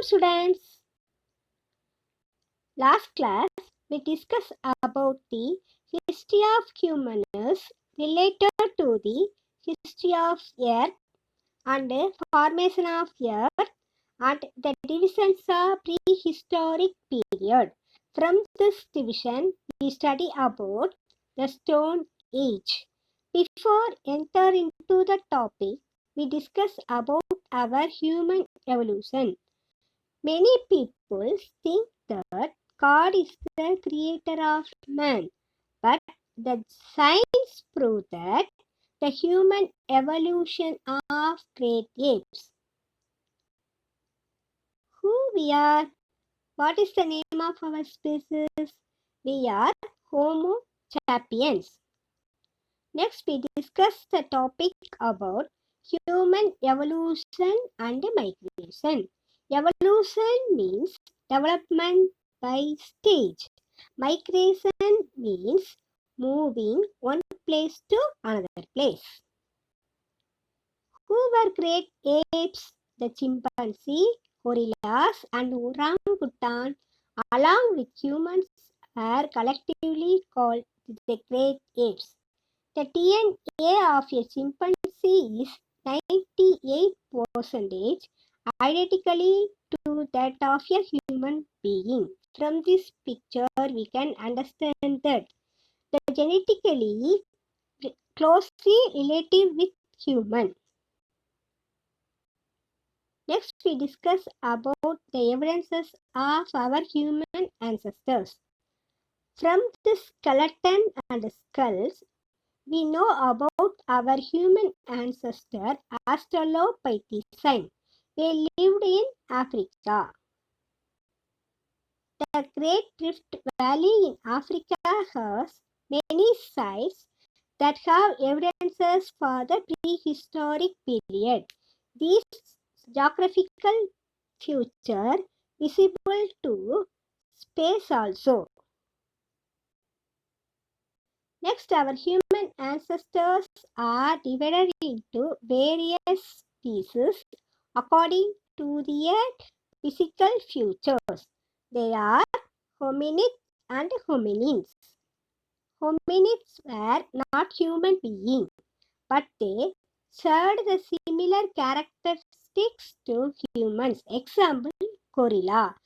Welcome students. Last class we discussed about the history of humans related to the history of earth and formation of earth and the divisions of prehistoric period. From this division we study about the Stone Age. Before enter into the topic, we discuss about our human evolution. Many people think that God is the creator of man, but the science proves that the human evolution of great apes. Who we are? What is the name of our species? We are Homo sapiens. Next, we discuss the topic about human evolution and migration. Evolution means development by stage. Migration means moving one place to another place. Who were great apes? The chimpanzee, gorillas, and orangutan, along with humans, are collectively called the great apes. The DNA of a chimpanzee is 98% identically to that of a human being. From this picture, we can understand that the genetically closely related with human. Next, we discuss about the evidences of our human ancestors. From the skeleton and skulls, we know about our human ancestor Australopithecine. They lived in Africa. The Great Rift Valley in Africa has many sites that have evidences for the prehistoric period. These geographical features visible to space also. Next, our human ancestors are divided into various species according to their physical features. They are hominids and hominins. Hominids were not human beings, but they shared the similar characteristics to humans. Example, gorilla.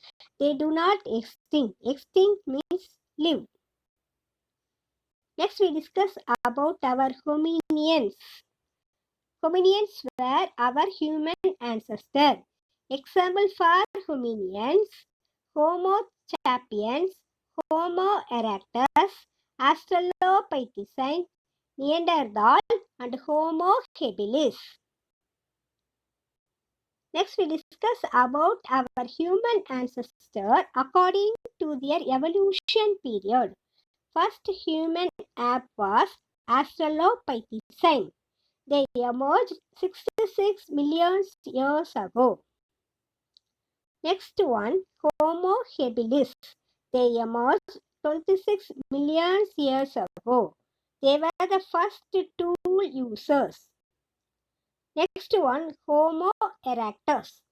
They do not extinct. Extinct means live. Next, we discuss about our hominians. Hominians were our human ancestor. Example for hominians: Homo sapiens, Homo erectus, Australopithecine, Neanderthal, and Homo habilis. Next, we discuss about our human ancestor according to their evolution period. First human ape was Australopithecine. They emerged 66 million years ago. Next one, Homo habilis. They emerged 26 million years ago. They were the first tool users. Next one, Homo erectus.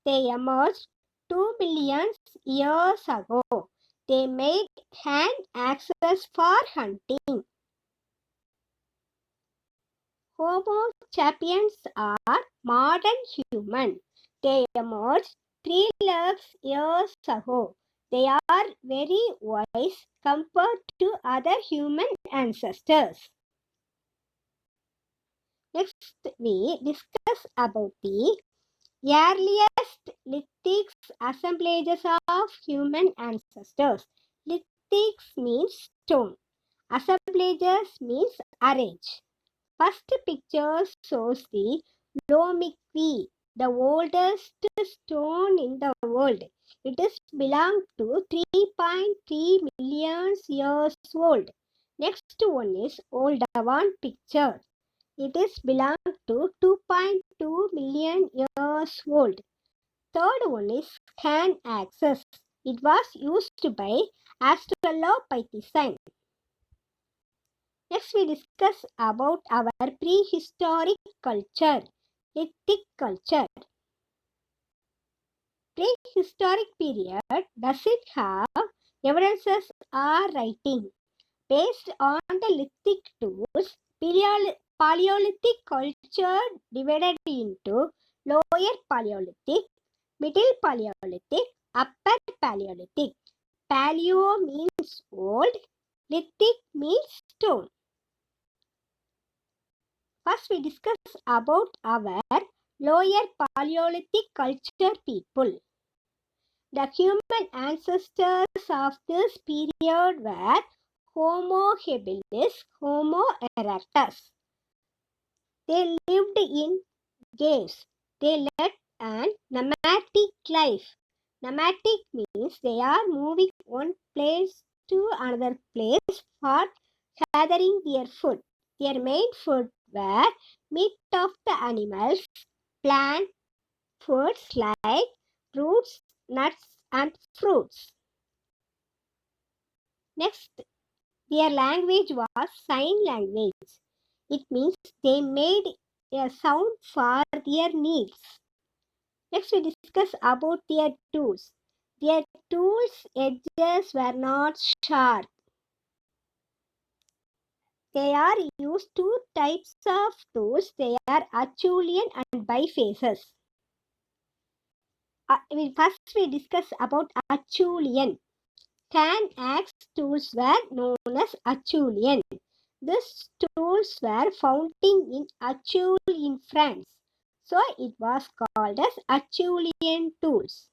They emerged 2 million years ago. They made hand axes for hunting. Homo sapiens are modern human. They emerged 3 lakh years ago. They are very wise compared to other human ancestors. Next, we discuss about the earliest lithic assemblages of human ancestors. Lithic means stone. Assemblages means arrange. First picture shows the Lomikwi, the oldest stone in the world. It is belong to 3.3 million years old. Next one is Oldowan picture. It is belong to 2.2 million years old. Third one is hand axes. It was used by Australopithecine. Next, we discuss about our prehistoric culture, lithic culture. Prehistoric period doesn't have evidences or writing. Based on the lithic tools, Paleolithic culture divided into Lower Paleolithic, Middle Paleolithic, Upper Paleolithic. Paleo means old, lithic means stone. First we discuss about our Lower Paleolithic culture people. The human ancestors of this period were Homo habilis, Homo erectus. They lived in caves. They led an nomadic life. Nomadic means they are moving one place to another place for gathering their food. Their main food were meat of the animals, plant foods like roots, nuts and fruits. Next, their language was sign language. It means they made a sound for their needs. Next, we discuss about their tools. Their tools' edges were not sharp. They are used two types of tools. They are Acheulean and bifaces. First, we discuss about Acheulean. Hand axe tools were known as Acheulean. These tools were found in Acheules in France. So it was called as Acheulean tools.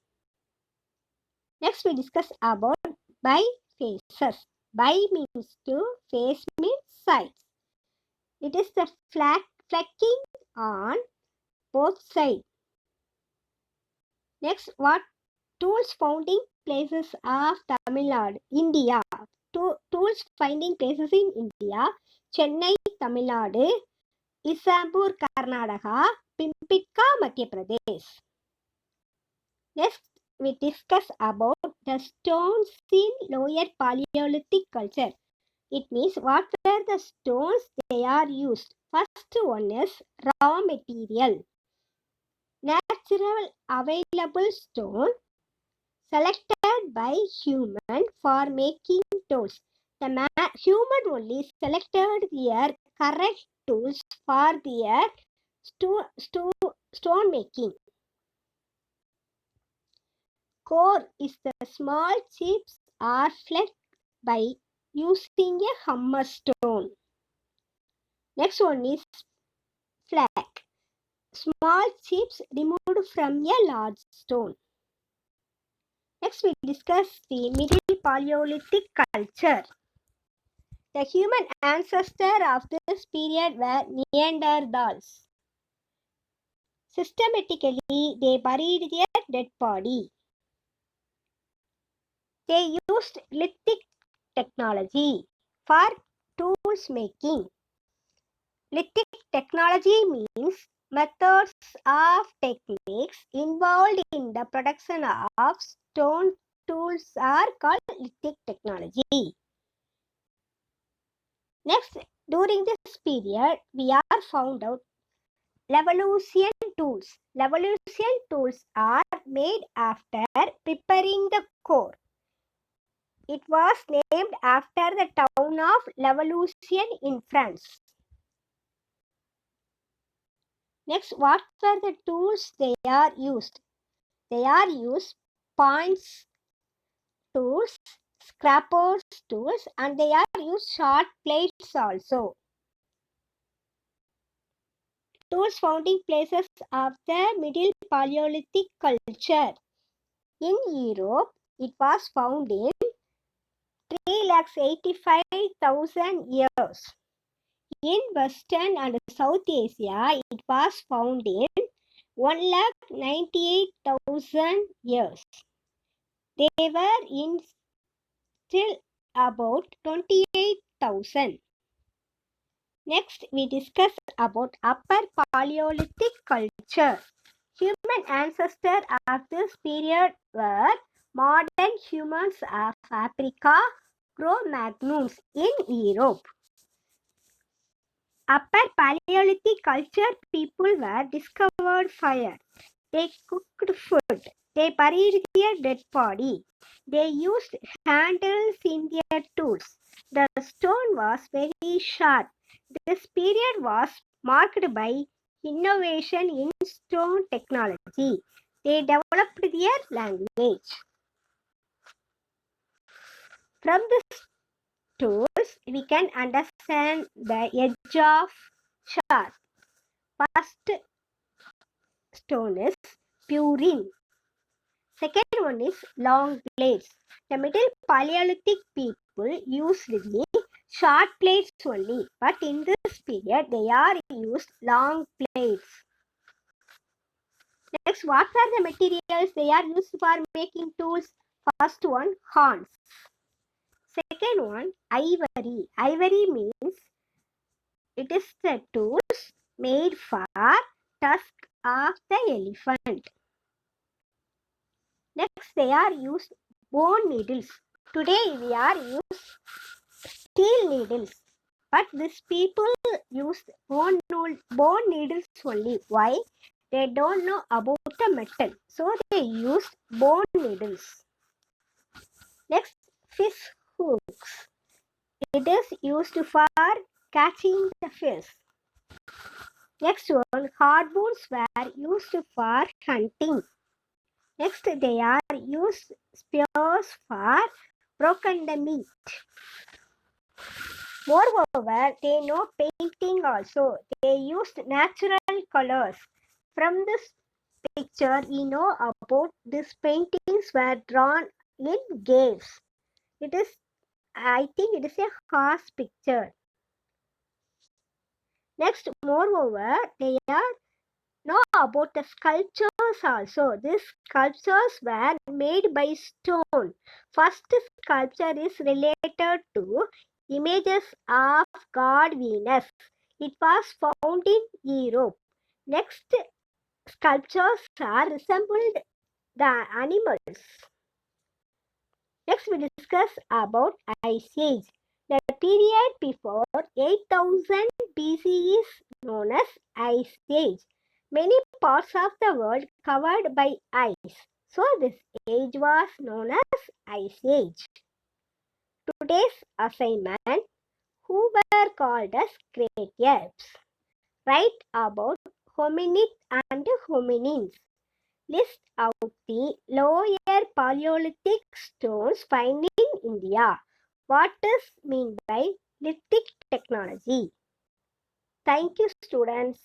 Next we discuss about bifaces. Bi means two, face means sides. It is the flecking on both sides. Next, what tools found in places of Tamil Nadu, India. Tools finding places in India: Chennai, Tamil Nadu; Isambur, Karnataka; Pimpika, Madhya Pradesh. Next, we discuss about the stones in Lower Paleolithic culture. It means what were the stones they are used. First one is raw material. Natural available stone selected by human for making tools. The human only selected their correct tools for their stone making. Core is the small chips are flexed by using a hammer stone. Next one is flake. Small chips removed from a large stone. Next we discuss the Middle Paleolithic culture. The human ancestor of this period were Neanderthals. Systematically, they buried their dead body. They used lithic technology for tools making. Lithic technology means methods of techniques involved in the production of stone tools are called lithic technology. Next, during this period, we are found out Levalloisian tools. Levalloisian tools are made after preparing the core. It was named after the town of Levalloisian in France. Next, what were the tools they are used? They are used points tools, scrapers tools, and they are used short plates also. Tools found in places of the Middle Paleolithic culture. In Europe, it was found in 385,000 years. In Western and South Asia, it was found in 198,000 years. They were in still about 28,000. Next, we discuss about Upper Paleolithic culture. Human ancestors of this period were modern humans of Africa, Cro-Magnons in Europe. Upper Paleolithic culture people were discovered fire. They cooked food. They buried their dead body. They used handles in their tools. The stone was very sharp. This period was marked by innovation in stone technology. They developed their language. From these tools, we can understand the edge of sharp. First stone is Purin. Second one is long blades. The Middle Paleolithic people used the short blades only, but in this period they are used long blades. Next, what are the materials they are used for making tools? First one, horns. Second one, ivory. Ivory means it is the tools made for tusk of the elephant. Next, they are used bone needles. Today we are used steel needles, but these people used bone needles only. Why? They don't know about the metal, so they used bone needles. Next, fish hooks. It is used for catching the fish. Next one, harpoons were used for hunting. Next, they are used spears for broken the meat. Moreover, they know painting also. They used natural colors. From this picture, we know about these paintings were drawn in caves. I think it is a horse picture. Next, moreover, they are know about the sculptures also. These sculptures were made by stone. First sculpture is related to images of god Venus. It was found in Europe. Next sculptures are resembled the animals. Next we discuss about Ice Age. The period before 8000 BC is known as Ice Age. Many parts of the world covered by ice. So this age was known as Ice Age. Today's assignment, who were called as great apes? Write about hominid and hominins. List out the lower Paleolithic stones found in India. What is meant by lithic technology? Thank you, students.